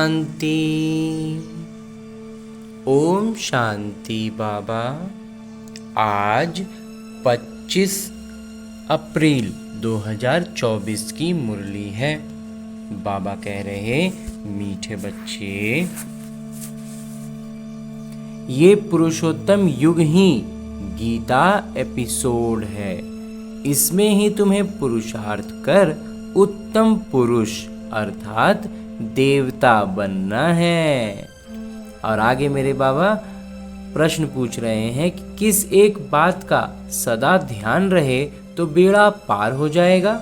शांति। ओम शांति बाबा। आज 25 अप्रैल 2024 की मुरली है। बाबा कह रहे, मीठे बच्चे, ये पुरुषोत्तम युग ही गीता एपिसोड है। इसमें ही तुम्हें पुरुषार्थ कर उत्तम पुरुष अर्थात देवता बनना है। और आगे मेरे बाबा प्रश्न पूछ रहे हैं कि किस एक बात का सदा ध्यान रहे तो बेड़ा पार हो जाएगा।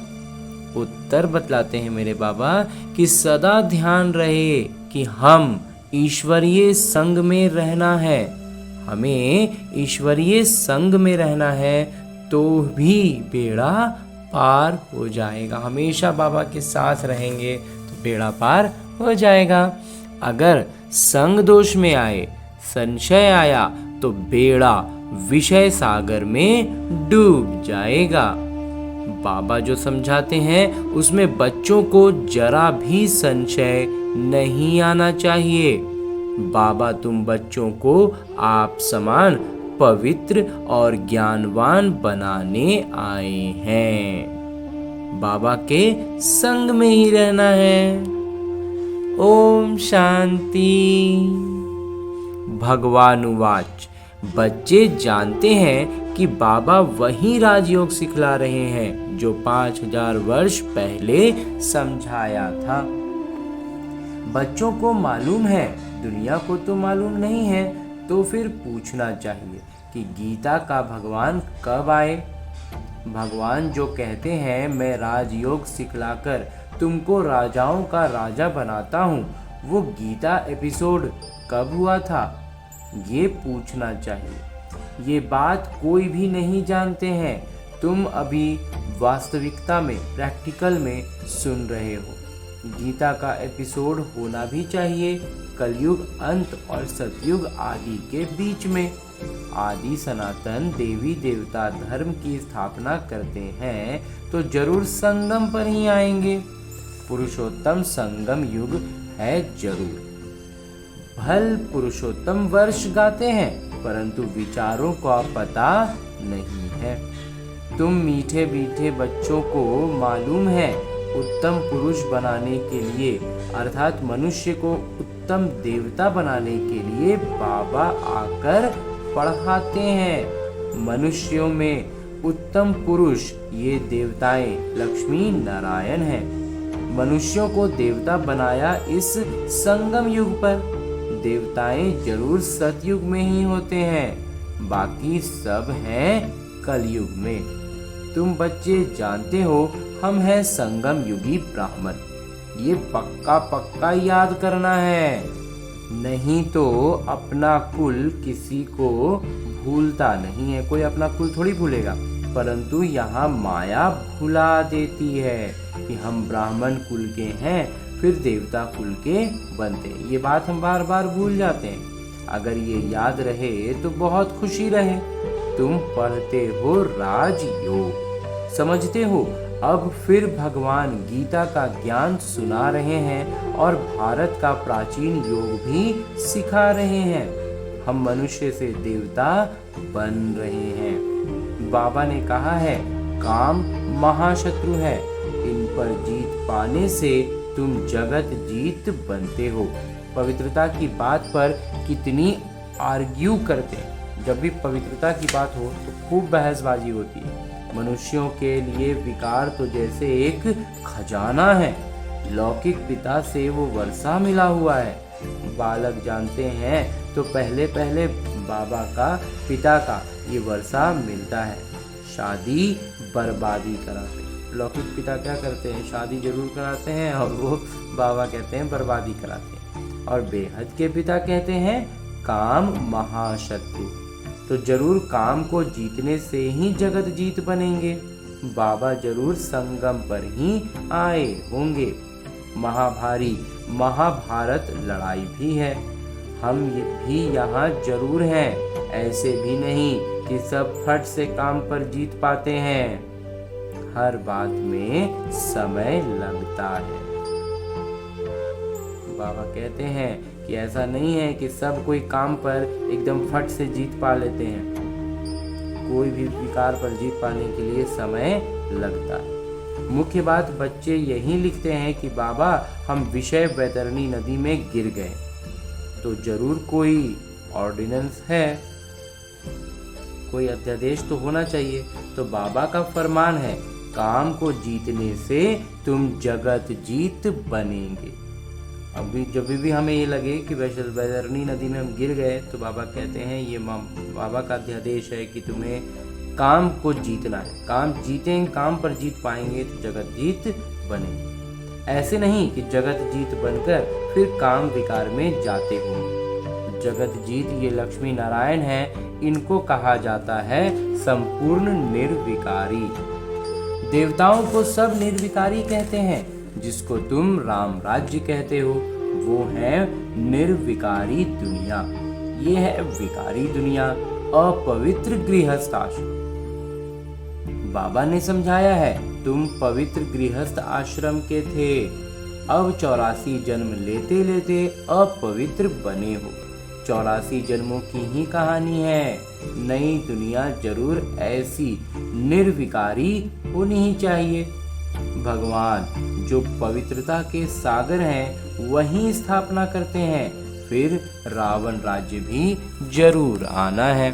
उत्तर बतलाते हैं मेरे बाबा कि सदा ध्यान रहे कि हम ईश्वरीय संग में रहना है। हमें ईश्वरीय संग में रहना है तो भी बेड़ा पार हो जाएगा। हमेशा बाबा के साथ रहेंगे तो बेड़ा पार हो जाएगा। अगर संग दोष में आए, संशय आया तो बेड़ा विषय सागर में डूब जाएगा। बाबा जो समझाते हैं उसमें बच्चों को जरा भी संशय नहीं आना चाहिए। बाबा तुम बच्चों को आप समान पवित्र और ज्ञानवान बनाने आए हैं। बाबा के संग में ही रहना है। ओम शांति। भगवानुवाच। बच्चे जानते हैं कि बाबा वही राजयोग सिखला रहे हैं जो 5000 वर्ष पहले समझाया था। बच्चों को मालूम है, दुनिया को तो मालूम नहीं है, तो फिर पूछना चाहिए कि गीता का भगवान कब आए। भगवान जो कहते हैं मैं राजयोग सिखलाकर तुमको राजाओं का राजा बनाता हूँ, वो गीता एपिसोड कब हुआ था, ये पूछना चाहिए। ये बात कोई भी नहीं जानते हैं। तुम अभी वास्तविकता में, प्रैक्टिकल में सुन रहे हो। गीता का एपिसोड होना भी चाहिए कलयुग अंत और सतयुग आदि के बीच में। आदि सनातन देवी देवता धर्म की स्थापना करते हैं तो जरूर संगम पर ही आएंगे। पुरुषोत्तम संगम युग है जरूर। भल पुरुषोत्तम वर्ष गाते हैं परंतु विचारों का पता नहीं है। तुम मीठे मीठे बच्चों को मालूम है उत्तम पुरुष बनाने के लिए अर्थात मनुष्य को उत्तम देवता बनाने के लिए बाबा आकर पढ़ाते हैं। मनुष्यों में उत्तम पुरुष ये देवताएं लक्ष्मी नारायण हैं। मनुष्यों को देवता बनाया इस संगम युग पर। देवताएं जरूर सतयुग में ही होते हैं, बाकी सब हैं कलयुग में। तुम बच्चे जानते हो हम हैं संगम युगी ब्राह्मण। ये पक्का पक्का याद करना है, नहीं तो अपना कुल किसी को भूलता नहीं है। कोई अपना कुल थोड़ी भूलेगा, परंतु यहाँ माया भुला देती है कि हम ब्राह्मण कुल के हैं फिर देवता कुल के बनते। ये बात हम बार बार भूल जाते हैं। अगर ये याद रहे तो बहुत खुशी रहे। तुम पढ़ते हो राजयोग, समझते हो। अब फिर भगवान गीता का ज्ञान सुना रहे हैं और भारत का प्राचीन योग भी सिखा रहे हैं। हम मनुष्य से देवता बन रहे हैं। बाबा ने कहा है काम महाशत्रु है, इन पर जीत पाने से तुम जगत जीत बनते हो। पवित्रता की बात पर कितनी आर्ग्यू करते हैं। जब भी पवित्रता की बात हो तो खूब बहसबाजी होती है। मनुष्यों के लिए विकार तो जैसे एक खजाना है। लौकिक पिता से वो वर्षा मिला हुआ है। बालक जानते हैं तो पहले पहले बाबा का, पिता का ये वर्षा मिलता है। शादी बर्बादी कराते हैं। लौकिक पिता क्या करते हैं, शादी जरूर कराते हैं और वो बाबा कहते हैं बर्बादी कराते हैं। और बेहद के पिता कहते हैं काम महाशत्रु। तो जरूर काम को जीतने से ही जगत जीत बनेंगे। बाबा जरूर संगम पर ही आए होंगे। महाभारी महाभारत लड़ाई भी है। हम ये भी यहाँ जरूर हैं। ऐसे भी नहीं कि सब फट से काम पर जीत पाते हैं। हर बात में समय लगता है। बाबा कहते हैं कि ऐसा नहीं है कि सब कोई काम पर एकदम फट से जीत पा लेते हैं। कोई भी विकार पर जीत पाने के लिए समय लगता है। मुख्य बात बच्चे यही लिखते हैं कि बाबा हम विषय वैतरणी नदी में गिर गए, तो जरूर कोई ऑर्डिनेंस है, कोई अध्यादेश तो होना चाहिए। तो बाबा का फरमान है, काम को जीतने से तुम जगत जीत बनेंगे। अभी जब भी हमें ये लगे कि वैतरणी नदी में हम गिर गए, तो बाबा कहते हैं ये बाबा का अध्यादेश है कि तुम्हें काम को जीतना है। काम जीतेंगे, काम पर जीत पाएंगे तो जगत जीत बनेंगे। ऐसे नहीं कि जगत जीत बनकर फिर काम विकार में जाते होंगे। जगत जीत ये लक्ष्मी नारायण हैं, इनको कहा जाता है संपूर्ण निर्विकारी। देवताओं को सब निर्विकारी कहते हैं। जिसको तुम राम राज्य कहते हो वो है निर्विकारी दुनिया। ये है विकारी दुनिया, अपवित्र गृहस्थ आश्रम। बाबा ने समझाया है, तुम पवित्र गृहस्थ आश्रम के थे, अब 84 जन्म लेते लेते अपवित्र बने हो। 84 जन्मों की ही कहानी है। नई दुनिया जरूर ऐसी निर्विकारी होनी ही चाहिए। भगवान जो पवित्रता के सागर हैं वहीं स्थापना करते हैं, फिर रावण राज्य भी जरूर आना है।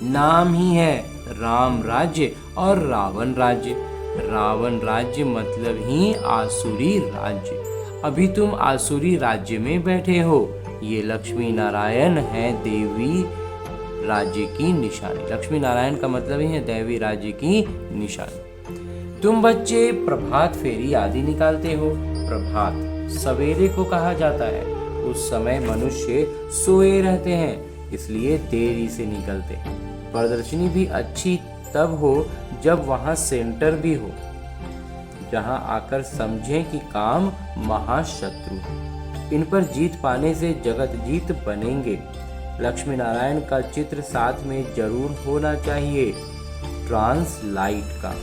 नाम ही है राम राज्य और रावण राज्य। रावण राज्य मतलब ही आसुरी राज्य। अभी तुम आसुरी राज्य में बैठे हो। ये लक्ष्मी नारायण है देवी राज्य की निशानी। लक्ष्मी नारायण का मतलब ही है दैवी राज्य की निशानी। तुम बच्चे प्रभात फेरी आदि निकालते हो। प्रभात सवेरे को कहा जाता है। उस समय मनुष्य सोए रहते हैं, इसलिए देरी से निकलते हैं। प्रदर्शनी भी अच्छी तब हो जब वहां सेंटर भी हो, जहां आकर समझें कि काम महाशत्रु है। इन पर जीत पाने से जगत जीत बनेंगे। लक्ष्मी नारायण का चित्र साथ में जरूर होना चाहिए, ट्रांसलाइट का।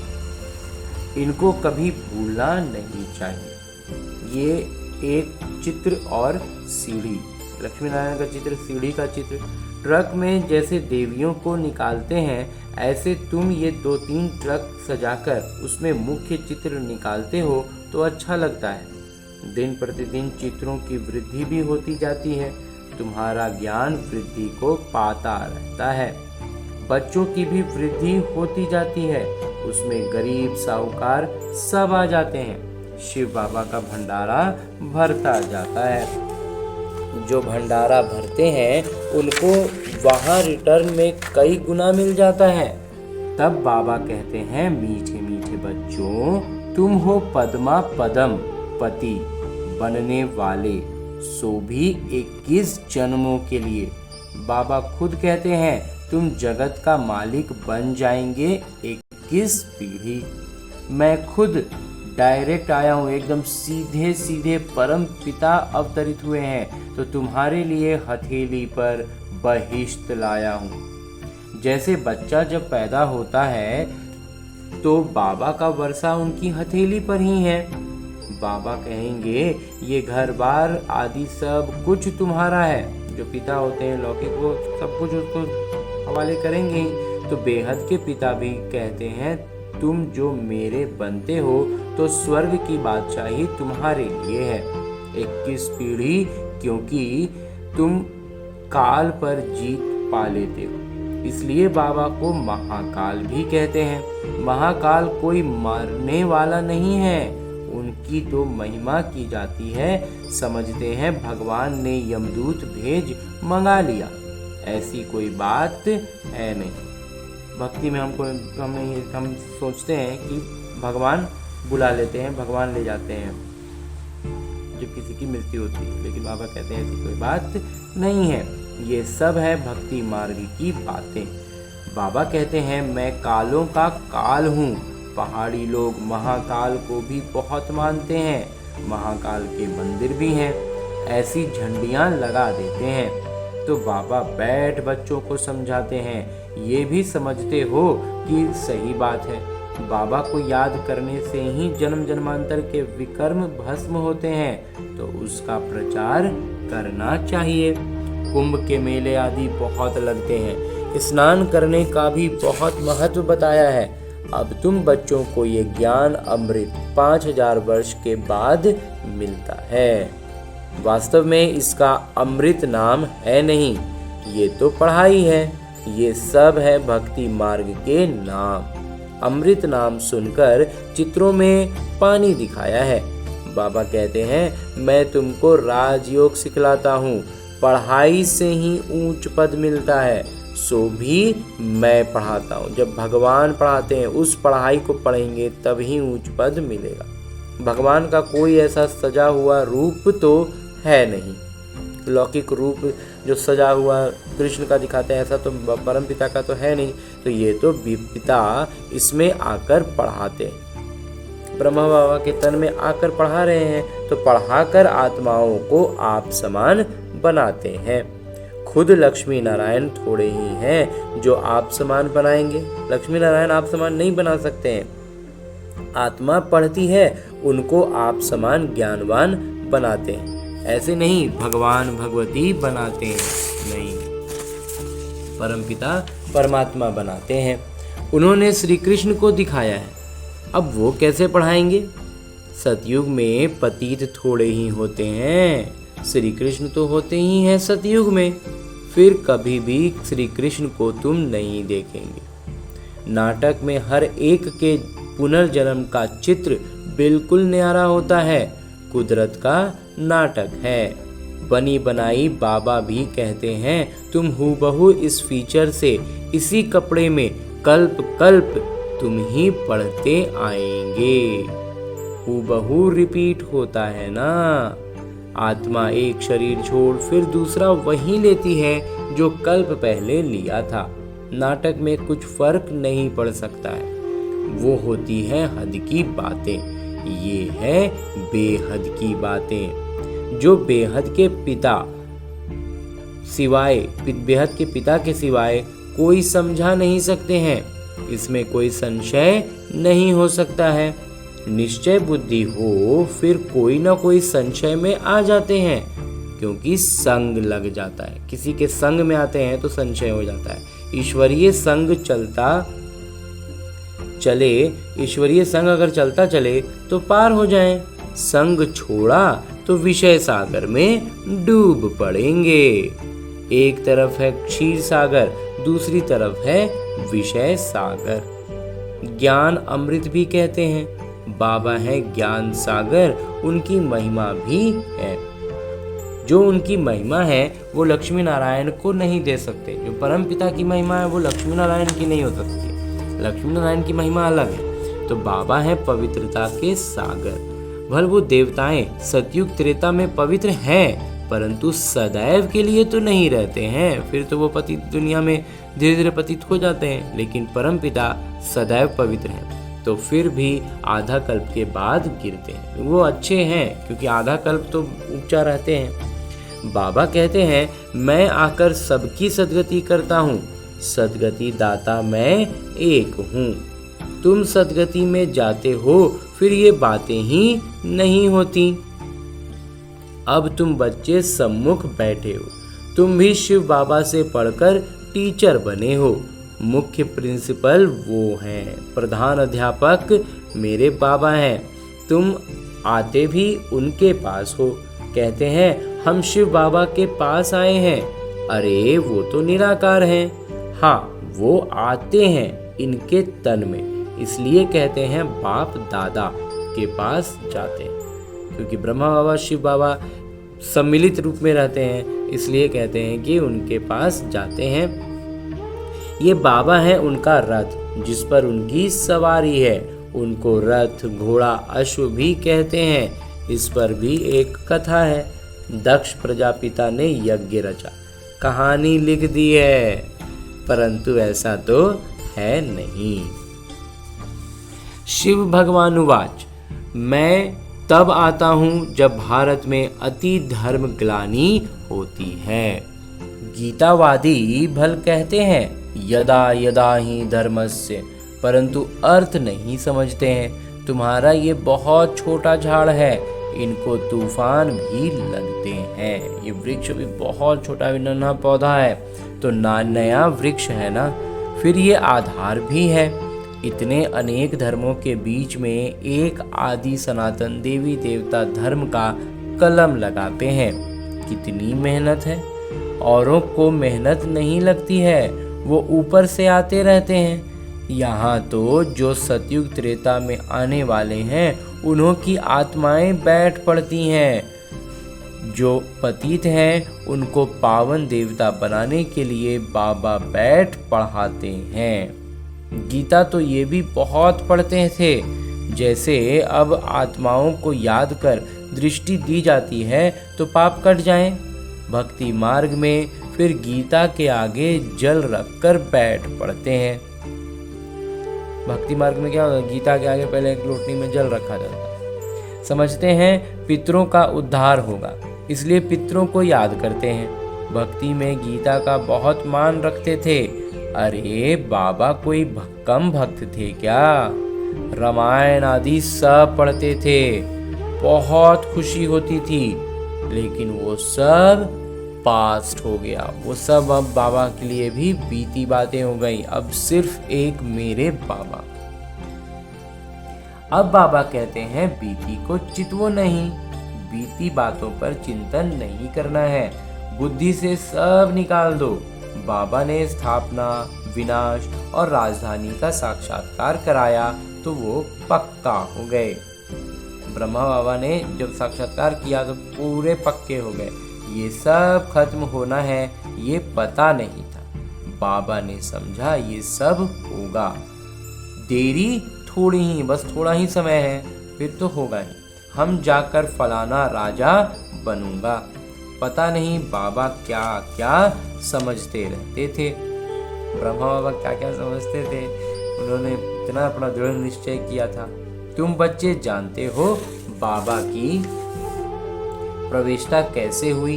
इनको कभी भूलना नहीं चाहिए। ये एक चित्र और सीढ़ी, लक्ष्मी नारायण का चित्र, सीढ़ी का चित्र। ट्रक में जैसे देवियों को निकालते हैं, ऐसे तुम ये 2-3 ट्रक सजाकर उसमें मुख्य चित्र निकालते हो तो अच्छा लगता है। दिन प्रतिदिन चित्रों की वृद्धि भी होती जाती है। तुम्हारा ज्ञान वृद्धि को पाता रहता है। बच्चों की भी वृद्धि होती जाती है। उसमें गरीब साहूकार सब आ जाते हैं। शिव बाबा का भंडारा भरता जाता है। जो भंडारा भरते हैं उनको वहाँ रिटर्न में कई गुना मिल जाता है। तब बाबा कहते हैं, मीठे मीठे बच्चों, तुम हो पद्मा पदम पति बनने वाले, सो भी 21 जन्मों के लिए। बाबा खुद कहते हैं, तुम जगत का मालिक बन जाएंगे 21 पीढ़ी। मैं खुद डायरेक्ट आया हूँ, एकदम सीधे सीधे परम पिता अवतरित हुए हैं, तो तुम्हारे लिए हथेली पर बहिश्त लाया हूँ। जैसे बच्चा जब पैदा होता है तो बाबा का वर्षा उनकी हथेली पर ही है। बाबा कहेंगे, ये घर बार आदि सब कुछ तुम्हारा है। जो पिता होते हैं लौकिक, वो सब कुछ उसको हवाले करेंगे ही। तो बेहद के पिता भी कहते हैं, तुम जो मेरे बनते हो तो स्वर्ग की बादशाही तुम्हारे लिए है। 21 पीढ़ी, क्योंकि तुम काल पर जीत पा लेते हो, इसलिए बाबा को महाकाल भी कहते हैं। महाकाल कोई मारने वाला नहीं है, उनकी तो महिमा की जाती है। समझते हैं भगवान ने यमदूत भेज मंगा लिया, ऐसी कोई बात है नहीं। भक्ति में हम सोचते हैं कि भगवान बुला लेते हैं, भगवान ले जाते हैं जब किसी की मृत्यु होती है, लेकिन बाबा कहते हैं ऐसी कोई बात नहीं है। ये सब है भक्ति मार्ग की बातें। बाबा कहते हैं, मैं कालों का काल हूँ। पहाड़ी लोग महाकाल को भी बहुत मानते हैं। महाकाल के मंदिर भी हैं, ऐसी झंडियाँ लगा देते हैं। तो बाबा बैठ बच्चों को समझाते हैं, ये भी समझते हो कि सही बात है, बाबा को याद करने से ही जन्म जन्मांतर के विकर्म भस्म होते हैं, तो उसका प्रचार करना चाहिए। कुंभ के मेले आदि बहुत लगते हैं, स्नान करने का भी बहुत महत्व बताया है। अब तुम बच्चों को ये ज्ञान अमृत 5000 वर्ष के बाद मिलता है। वास्तव में इसका अमृत नाम है नहीं, ये तो पढ़ाई है। ये सब है भक्ति मार्ग के नाम। अमृत नाम सुनकर चित्रों में पानी दिखाया है। बाबा कहते हैं, मैं तुमको राजयोग सिखलाता हूँ। पढ़ाई से ही ऊंच पद मिलता है, सो भी मैं पढ़ाता हूँ। जब भगवान पढ़ाते हैं, उस पढ़ाई को पढ़ेंगे तभी ऊंच पद मिलेगा। भगवान का कोई ऐसा सजा हुआ रूप तो है नहीं। लौकिक रूप जो सजा हुआ कृष्ण का दिखाते हैं, ऐसा तो परम पिता का तो है नहीं। तो ये तो पिता इसमें आकर पढ़ाते हैं। ब्रह्मा बाबा के तन में आकर पढ़ा रहे हैं, तो पढ़ाकर आत्माओं को आप समान बनाते हैं। खुद लक्ष्मी नारायण थोड़े ही हैं जो आप समान बनाएंगे। लक्ष्मी नारायण आप समान नहीं बना सकते हैं। आत्मा पढ़ती है, उनको आप समान ज्ञानवान बनाते हैं। ऐसे नहीं भगवान भगवती बनाते हैं, नहीं, परमपिता परमात्मा बनाते हैं। उन्होंने श्री कृष्ण को दिखाया है, अब वो कैसे पढ़ाएंगे? सतयुग में पतित थोड़े ही होते हैं, श्री कृष्ण तो होते ही हैं सतयुग में। फिर कभी भी श्री कृष्ण को तुम नहीं देखेंगे। नाटक में हर एक के पुनर्जन्म का चित्र बिल्कुल न्यारा होता है। कुदरत का नाटक है। बनी बनाई बाबा भी कहते हैं, तुम हूबहू इस फीचर से, इसी कपड़े में कल्प कल्प तुम ही पढ़ते आएंगे। हूबहू रिपीट होता है ना। आत्मा एक शरीर छोड़ फिर दूसरा वही लेती है जो कल्प पहले लिया था। नाटक में कुछ फर्क नहीं पड़ सकता है। वो होती है हद की बातें, ये है बेहद की बातें। जो बेहद के पिता सिवाय, बेहद के पिता के सिवाय कोई समझा नहीं सकते हैं। इसमें कोई संशय नहीं हो सकता है। निश्चय बुद्धि हो फिर कोई ना कोई संशय में आ जाते हैं, क्योंकि संग लग जाता है। किसी के संग में आते हैं तो संशय हो जाता है। ईश्वरीय संग अगर चलता चले तो पार हो जाएं। संग छोड़ा तो विषय सागर में डूब पड़ेंगे। एक तरफ है क्षीर सागर, दूसरी तरफ है विषय सागर। ज्ञान अमृत भी कहते हैं। बाबा है ज्ञान सागर, उनकी महिमा भी है। जो उनकी महिमा है वो लक्ष्मी नारायण को नहीं दे सकते। जो परम पिता की महिमा है वो लक्ष्मी नारायण की नहीं हो सकती। लक्ष्मी नारायण की महिमा अलग है। तो बाबा है पवित्रता के सागर। भले वो देवताएं सतयुग त्रेता में पवित्र हैं, परंतु सदैव के लिए तो नहीं रहते हैं। फिर तो वो पतित दुनिया में धीरे धीरे पतित हो जाते हैं। लेकिन परम पिता सदैव पवित्र हैं, तो फिर भी आधा कल्प के बाद गिरते हैं। वो अच्छे हैं क्योंकि आधा कल्प तो ऊंचा रहते हैं। बाबा कहते हैं, मैं आकर सबकी सदगति करता हूँ। सदगति दाता मैं एक हूँ। तुम सदगति में जाते हो, फिर ये बातें ही नहीं होती। अब तुम बच्चे सम्मुख बैठे हो। तुम भी शिव बाबा से पढ़कर टीचर बने हो। मुख्य प्रिंसिपल वो हैं, प्रधान अध्यापक मेरे बाबा हैं। तुम आते भी उनके पास हो। कहते हैं, हम शिव बाबा के पास आए हैं। अरे वो तो निराकार हैं। हाँ, वो आते हैं इनके तन में, इसलिए कहते हैं बाप दादा के पास जाते हैं। क्योंकि ब्रह्मा बाबा शिव बाबा सम्मिलित रूप में रहते हैं, इसलिए कहते हैं कि उनके पास जाते हैं। ये बाबा है उनका रथ, जिस पर उनकी सवारी है। उनको रथ, घोड़ा, अश्व भी कहते हैं। इस पर भी एक कथा है। दक्ष प्रजापिता ने यज्ञ रचा, कहानी लिख दी है, परंतु ऐसा तो है नहीं। शिव भगवान उवाच, मैं तब आता हूँ जब भारत में अति धर्म ग्लानि होती है। गीतावादी भल कहते हैं, यदा यदा ही धर्मस्य परंतु अर्थ नहीं समझते हैं। तुम्हारा ये बहुत छोटा झाड़ है, इनको तूफान भी लगते हैं। ये वृक्ष भी बहुत छोटा नन्हा पौधा है, तो नया वृक्ष है ना, फिर ये आधार भी है। इतने अनेक धर्मों के बीच में एक आदि सनातन देवी देवता धर्म का कलम लगाते हैं। कितनी मेहनत है, औरों को मेहनत नहीं लगती है, वो ऊपर से आते रहते हैं। यहाँ तो जो सतयुग त्रेता में आने वाले हैं, उन्हों की आत्माएं बैठ पड़ती हैं। जो पतित हैं, उनको पावन देवता बनाने के लिए बाबा बैठ पढ़ाते हैं। गीता तो ये भी बहुत पढ़ते थे। जैसे अब आत्माओं को याद कर दृष्टि दी जाती है तो पाप कट जाएं। भक्ति मार्ग में फिर गीता के आगे जल रखकर बैठ पड़ते हैं। भक्ति मार्ग में क्या होगा, गीता के आगे पहले एक लोटनी में जल रखा जाता है। समझते हैं पितरों का उद्धार होगा, इसलिए पितरों को याद करते हैं। भक्ति में गीता का बहुत मान रखते थे। अरे बाबा कोई कम भक्त थे क्या? रामायण आदि सब पढ़ते थे, बहुत खुशी होती थी, लेकिन वो सब पास्ट हो गया। वो सब अब बाबा के लिए भी बीती बातें हो गई। अब सिर्फ एक मेरे बाबा। अब बाबा कहते हैं बीती को चितवो नहीं, बीती बातों पर चिंतन नहीं करना है, बुद्धि से सब निकाल दो। बाबा ने स्थापना, विनाश और राजधानी का साक्षात्कार कराया तो वो पक्का हो गए। ब्रह्मा बाबा ने जब साक्षात्कार किया तो पूरे पक्के हो गए। ये सब खत्म होना है, ये पता नहीं था। बाबा ने समझा ये सब होगा, देरी थोड़ी ही, बस थोड़ा ही समय है, फिर तो होगा ही। हम जाकर फलाना राजा बनूंगा। पता नहीं बाबा क्या क्या समझते रहते थे। ब्रह्मा बाबा क्या क्या समझते थे, उन्होंने इतना अपना दृढ़ निश्चय किया था। तुम बच्चे जानते हो बाबा की प्रविष्टा कैसे हुई?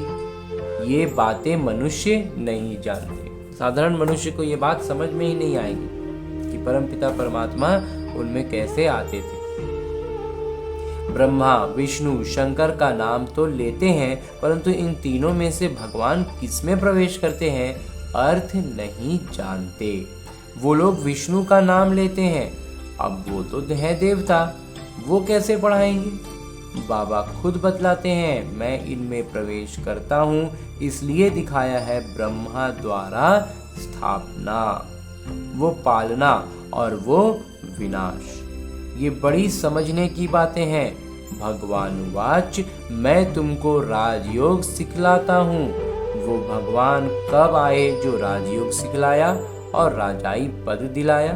ये बातें मनुष्य नहीं जानते। साधारण मनुष्य को ये बात समझ में ही नहीं आएगी कि परमपिता परमात्मा उनमें कैसे आते थे। ब्रह्मा, विष्णु, शंकर का नाम तो लेते हैं, परंतु इन तीनों में से भगवान किसमें प्रवेश करते हैं अर्थ नहीं जानते। वो लोग विष्णु का नाम लेते हैं, अब वो तो है देवता, वो कैसे पढ़ाएंगे? बाबा खुद बतलाते हैं, मैं इनमें प्रवेश करता हूँ, इसलिए दिखाया है ब्रह्मा द्वारा स्थापना, वो पालना और वो विनाश। ये बड़ी समझने की बातें हैं। भगवान वाच, मैं तुमको राजयोग सिखलाता हूँ। वो भगवान कब आए जो राजयोग सिखलाया और राजाई पद दिलाया?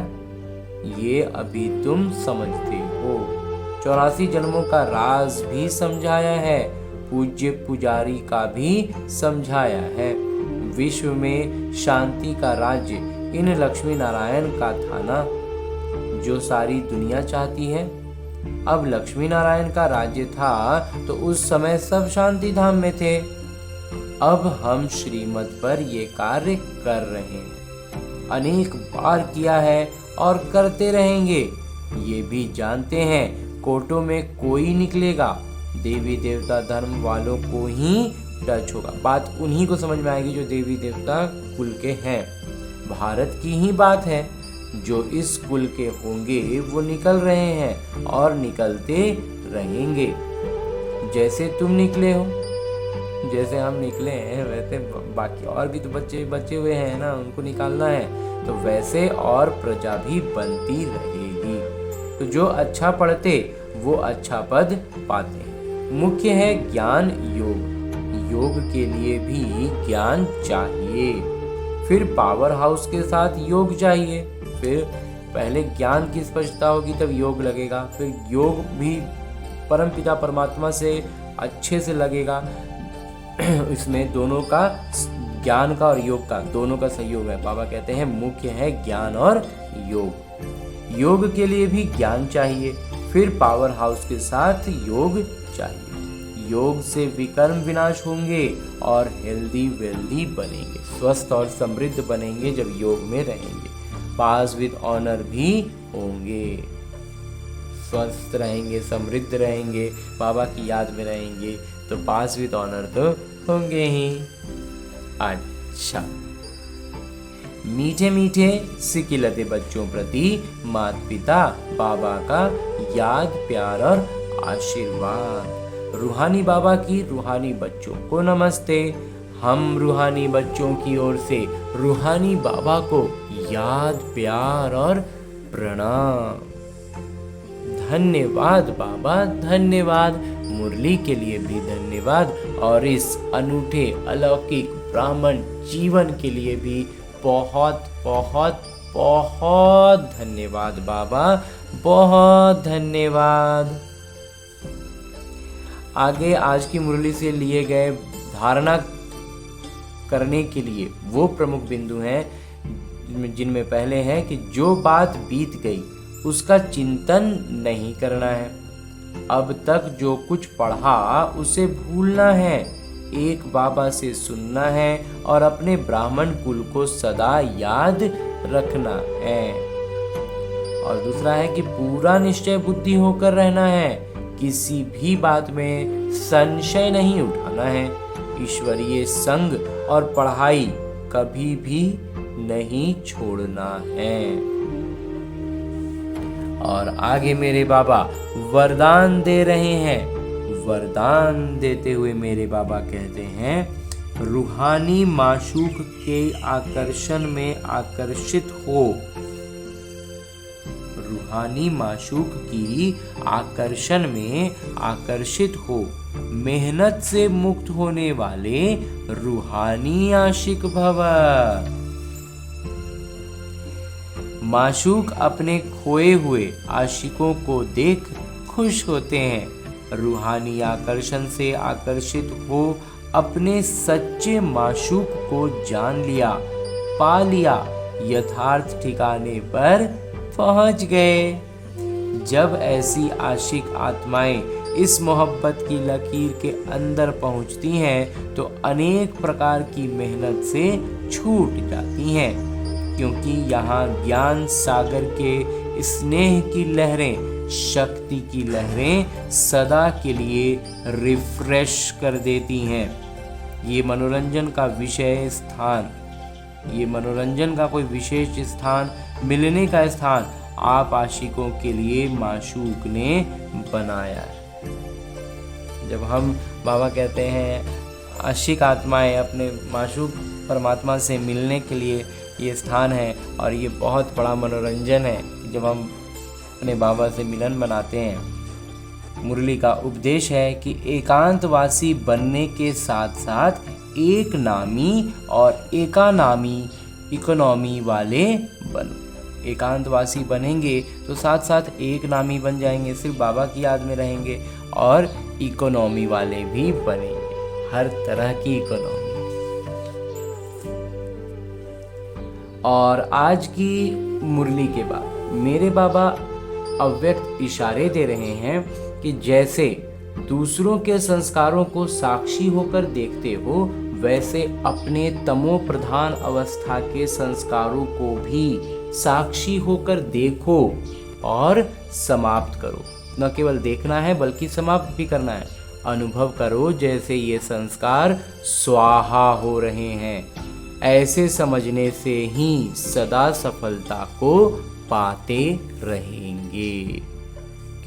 ये अभी तुम समझते हो। 84 जन्मों का राज भी समझाया है, पूज्य पुजारी का भी समझाया है। विश्व में शांति का राज्य इन लक्ष्मी नारायण का था ना, जो सारी दुनिया चाहती है। अब लक्ष्मी नारायण का राज्य था तो उस समय सब शांति धाम में थे। अब हम श्रीमत पर ये कार्य कर रहे हैं, अनेक बार किया है और करते रहेंगे। ये भी जानते हैं कोर्टों में कोई निकलेगा, देवी देवता धर्म वालों को ही टच होगा। बात उन्हीं को समझ में आएगी जो देवी देवता कुल के हैं। भारत की ही बात है, जो इस कुल के होंगे वो निकल रहे हैं और निकलते रहेंगे। जैसे तुम निकले हो, जैसे हम निकले हैं, वैसे बाकी और भी तो बच्चे हुए हैं ना, उनको निकालना है, तो वैसे और प्रजा भी बनती रहेगी। तो जो अच्छा पढ़ते वो अच्छा पद पाते। मुख्य है ज्ञान योग, योग के लिए भी ज्ञान चाहिए, फिर पावर हाउस के साथ योग चाहिए। फिर पहले ज्ञान की स्पष्टता होगी तब योग लगेगा, फिर योग भी परमपिता परमात्मा से अच्छे से लगेगा। इसमें दोनों का, ज्ञान का और योग का, दोनों का सहयोग है। बाबा कहते हैं मुख्य है ज्ञान और योग। योग के लिए भी ज्ञान चाहिए, फिर पावर हाउस के साथ योग चाहिए। योग से विकर्म विनाश होंगे और हेल्दी वेल्दी बनेंगे, स्वस्थ और समृद्ध बनेंगे जब योग में रहेंगे। पास विद ऑनर भी होंगे, स्वस्थ रहेंगे, समृद्ध रहेंगे, बाबा की याद में रहेंगे, तो पास विद ऑनर तो होंगे ही। अच्छा, मीठे मीठे सिकिलते बच्चों प्रति माता पिता बाबा का याद, प्यार और आशीर्वाद। रूहानी बाबा की रूहानी बच्चों को नमस्ते। हम रूहानी बच्चों की ओर से रूहानी बाबा को याद, प्यार और प्रणाम। धन्यवाद बाबा, धन्यवाद। मुरली के लिए भी धन्यवाद और इस अनूठे अलौकिक ब्राह्मण जीवन के लिए भी बहुत बहुत बहुत धन्यवाद बाबा, बहुत धन्यवाद। आगे आज की मुरली से लिए गए धारणा करने के लिए वो प्रमुख बिंदु हैं जिनमें पहले है कि जो बात बीत गई उसका चिंतन नहीं करना है। अब तक जो कुछ पढ़ा उसे भूलना है, एक बाबा से सुनना है और अपने ब्राह्मण कुल को सदा याद रखना है। और दूसरा है कि पूरा निश्चय बुद्धि होकर रहना है, किसी भी बात में संशय नहीं उठाना है। ईश्वरीय संग और पढ़ाई कभी भी नहीं छोड़ना है। और आगे मेरे बाबा वरदान दे रहे हैं। वरदान देते हुए मेरे बाबा कहते हैं, रूहानी माशूक के आकर्षण में आकर्षित हो। रूहानी माशूक की आकर्षण में आकर्षित हो। मेहनत से मुक्त होने वाले रूहानी आशिक भव। माशूक अपने खोए हुए आशिकों को देख खुश होते हैं। रूहानी आकर्षण से आकर्षित हो अपने सच्चे माशूक को जान लिया, पा लिया, यथार्थ ठिकाने पर पहुंच गए। जब ऐसी आशिक आत्माएं इस मोहब्बत की लकीर के अंदर पहुंचती हैं तो अनेक प्रकार की मेहनत से छूट जाती हैं, क्योंकि यहाँ ज्ञान सागर के स्नेह की लहरें, शक्ति की लहरें सदा के लिए रिफ्रेश कर देती हैं। ये मनोरंजन का विषय स्थान, ये मनोरंजन का कोई विशेष स्थान, मिलने का स्थान आप आशिकों के लिए माशूक ने बनाया है। जब हम बाबा कहते हैं आशिक आत्माएं अपने माशूक परमात्मा से मिलने के लिए ये स्थान है, और ये बहुत बड़ा मनोरंजन है जब हम अपने बाबा से मिलन बनाते हैं। मुरली का उपदेश है कि एकांतवासी बनने के साथ साथ एक नामी और एकानामी इकोनॉमी वाले बनो। एकांतवासी बनेंगे तो साथ साथ एक नामी बन जाएंगे, सिर्फ बाबा की याद में रहेंगे, और इकोनॉमी वाले भी बनेंगे, हर तरह की इकोनॉमी। और आज की मुरली के बाद मेरे बाबा अव्यक्त इशारे दे रहे हैं कि जैसे दूसरों के संस्कारों को साक्षी होकर देखते हो, वैसे अपने तमो प्रधान अवस्था के संस्कारों को भी साक्षी होकर देखो और समाप्त करो। न केवल देखना है बल्कि समाप्त भी करना है। अनुभव करो जैसे ये संस्कार स्वाहा हो रहे हैं। ऐसे समझने से ही सदा सफलता को पाते रहेंगे,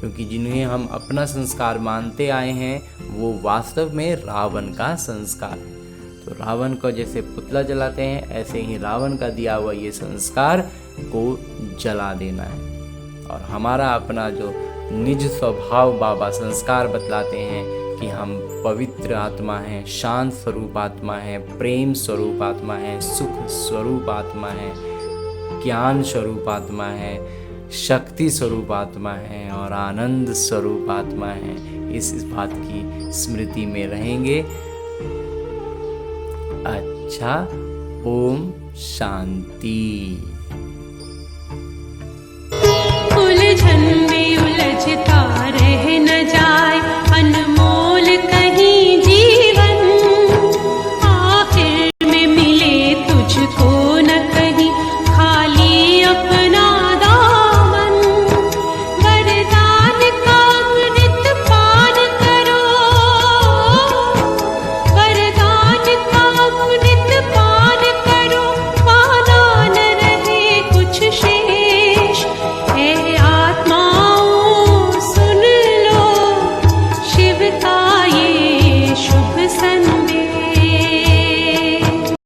क्योंकि जिन्हें हम अपना संस्कार मानते आए हैं वो वास्तव में रावण का संस्कार है। तो रावण को जैसे पुतला जलाते हैं, ऐसे ही रावण का दिया हुआ ये संस्कार को जला देना है। और हमारा अपना जो निज स्वभाव बाबा संस्कार बतलाते हैं कि हम पवित्र आत्मा हैं, शांत स्वरूप आत्मा है, प्रेम स्वरूप आत्मा है, सुख स्वरूप आत्मा है, ज्ञान स्वरूप आत्मा है, शक्ति स्वरूप आत्मा है और आनंद स्वरूप आत्मा है। इस बात की स्मृति में रहेंगे। अच्छा, ओम शांति। उलझन में उलझता रह न जाए,